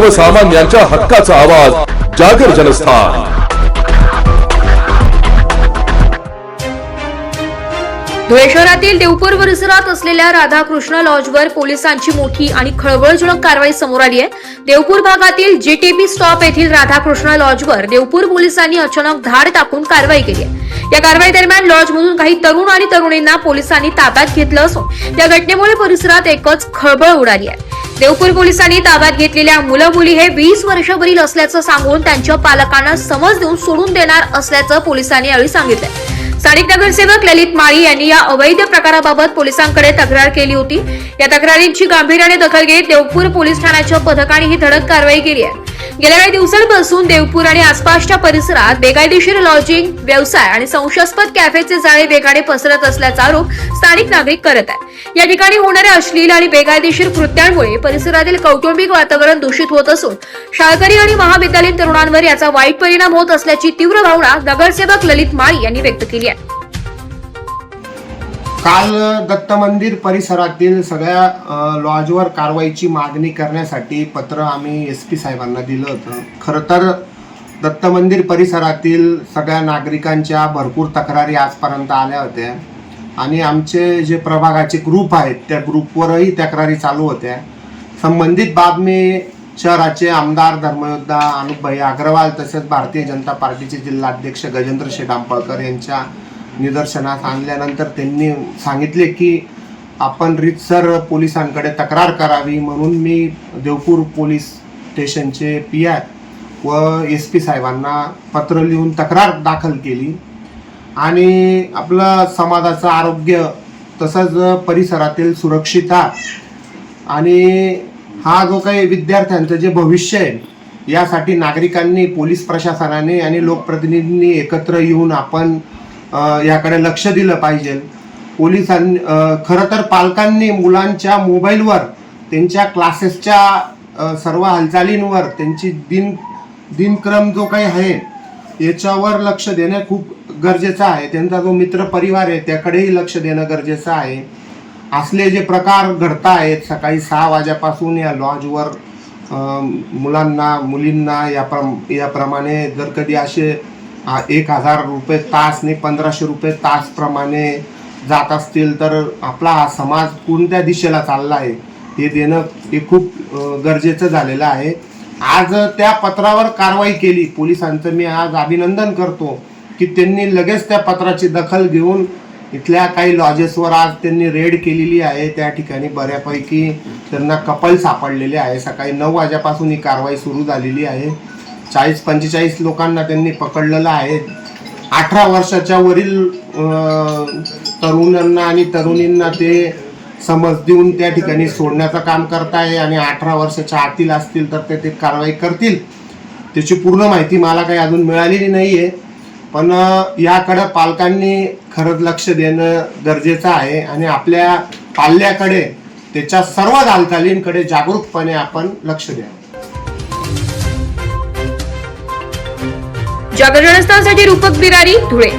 सर्वसामान्यांच्या हक्काचा आवाज जागर जनस्थान। धुळे शहरातील देवपूर परिसरात असलेल्या राधाकृष्ण लॉजवर पोलिसांची मोठी आणि खळबळजनक कारवाई समोर आली आहे। देवपूर भागातील जीटीबी स्टॉप येथील राधाकृष्ण लॉजवर देवपूर पोलिसांनी अचानक धाड टाकून कारवाई केली आहे। या कारवाई दरम्यान लॉजमधून काही तरुण आणि तरुणींना पोलिसांनी ताब्यात घेतलं असून या घटनेमुळे परिसरात एकच खळबळ उडाली आहे। देवपूर पोलिसांनी ताब्यात घेतलेल्या मुलं-मुली हे 20 वर्षावरील असल्याचं सांगून त्यांच्या पालकांना समज देऊन सोडून देणार असल्याचं पोलिसांनी यावेळी सांगितलं। स्थानिक नगरसेवक ललित माळी यांनी या अवैध प्रकाराबाबत पोलिसांकडे तक्रार केली होती। या तक्रारींची गांभीर्याने दखल घेत देवपूर पोलीस ठाण्याच्या पथकाने ही धडक कारवाई केली आहे। गेल्या काही दिवसांपासून देवपूर आणि आसपासच्या परिसरात बेकायदेशीर लॉजिंग व्यवसाय आणि संशयास्पद कॅफेचे जाळे वेगाने पसरत असल्याचा आरोप स्थानिक नागरिक करत आहेत। या ठिकाणी होणाऱ्या अश्लील आणि बेकायदेशीर कृत्यांमुळे परिसरातील कौटुंबिक वातावरण दूषित होत असून शाळकरी आणि महाविद्यालयीन तरुणांवर याचा वाईट परिणाम होत असल्याची तीव्र भावना नगरसेवक ललित माळी यांनी व्यक्त केली आहे। काल दत्त मंदिर परिसरातील सगळ्या लॉजवर कारवाईची मागणी करण्यासाठी पत्र आम्ही एसपी साहेबांना दिलं होतं। खरं तर दत्त मंदिर परिसरातील सगळ्या नागरिकांच्या भरपूर तक्रारी आजपर्यंत आल्या होत्या आणि आमचे जे प्रभागाचे ग्रुप आहेत त्या ग्रुपवरही तक्रारी चालू होत्या। संबंधित बाब मी शहराचे आमदार धर्मयोद्धा अनुपभाई अग्रवाल तसेच भारतीय जनता पार्टीचे जिल्हाध्यक्ष गजेंद्र शेठ आंबळकर यांच्या निदर्शनास आणल्यानंतर त्यांनी सांगितले की आपण रीतसर पोलिसांकडे तक्रार करावी, म्हणून मी देवपूर पोलीस स्टेशनचे PI व SP साहेबांना पत्र लिहून तक्रार दाखल केली आणि आपलं समाजाचं आरोग्य तसंच परिसरातील सुरक्षितता आणि हा जो काही विद्यार्थ्यांचं जे भविष्य आहे यासाठी नागरिकांनी, पोलीस प्रशासनाने आणि लोकप्रतिनिधींनी एकत्र येऊन आपण याकडे लक्ष दिलं पाहिजे। पोलिसांनी खरं तर पालकांनी मुलांच्या मोबाईलवर त्यांच्या क्लासेसच्या सर्व हालचालींवर त्यांची दिनक्रम जो काही आहे याच्यावर लक्ष देणं खूप गरजेचं आहे। त्यांचा जो मित्र परिवार आहे त्याकडेही लक्ष देणं गरजेचं आहे। असले जे प्रकार घडत आहेत सकाळी 6 वाजेपासून या लॉजवर मुलांना मुलींना याप्रमाणे जर कधी असे 1000 रुपये तास ने 1500 रुपये तास प्रमाणे जात असतील तर आपला हा समाज कोणत्या दिशेला चालला आहे हे देणं हे खूप गरजेचं झालेलं आहे। आज त्या पत्रावर कारवाई केली पोलिसांचं मी आज अभिनंदन करतो की त्यांनी लगेच त्या पत्राची दखल घेऊन इथल्या काही लॉजेसवर आज त्यांनी रेड केलेली आहे। त्या ठिकाणी बऱ्यापैकी त्यांना कपल सापडलेले आहे। सकाळी 9 वाजेपासून ही कारवाई सुरू झालेली आहे। 40-45 लोकांना त्यांनी पकडलेलं आहे। 18 वर्षाच्या वरील तरुणांना आणि तरुणींना ते समज देऊन त्या ठिकाणी सोडण्याचं काम करत आहे आणि 18 वर्षाच्या आतील असतील तर ते कारवाई करतील। त्याची पूर्ण माहिती मला काही अजून मिळालेली नाही आहे, पण याकडे पालकांनी खरंच लक्ष देणं गरजेचं आहे आणि आपल्या पाल्याकडे त्याच्या सर्व हालचालींकडे जागरूकपणे आपण लक्ष द्या। जागर जनस्थानसाठी रूपक बिरारी, धुळे।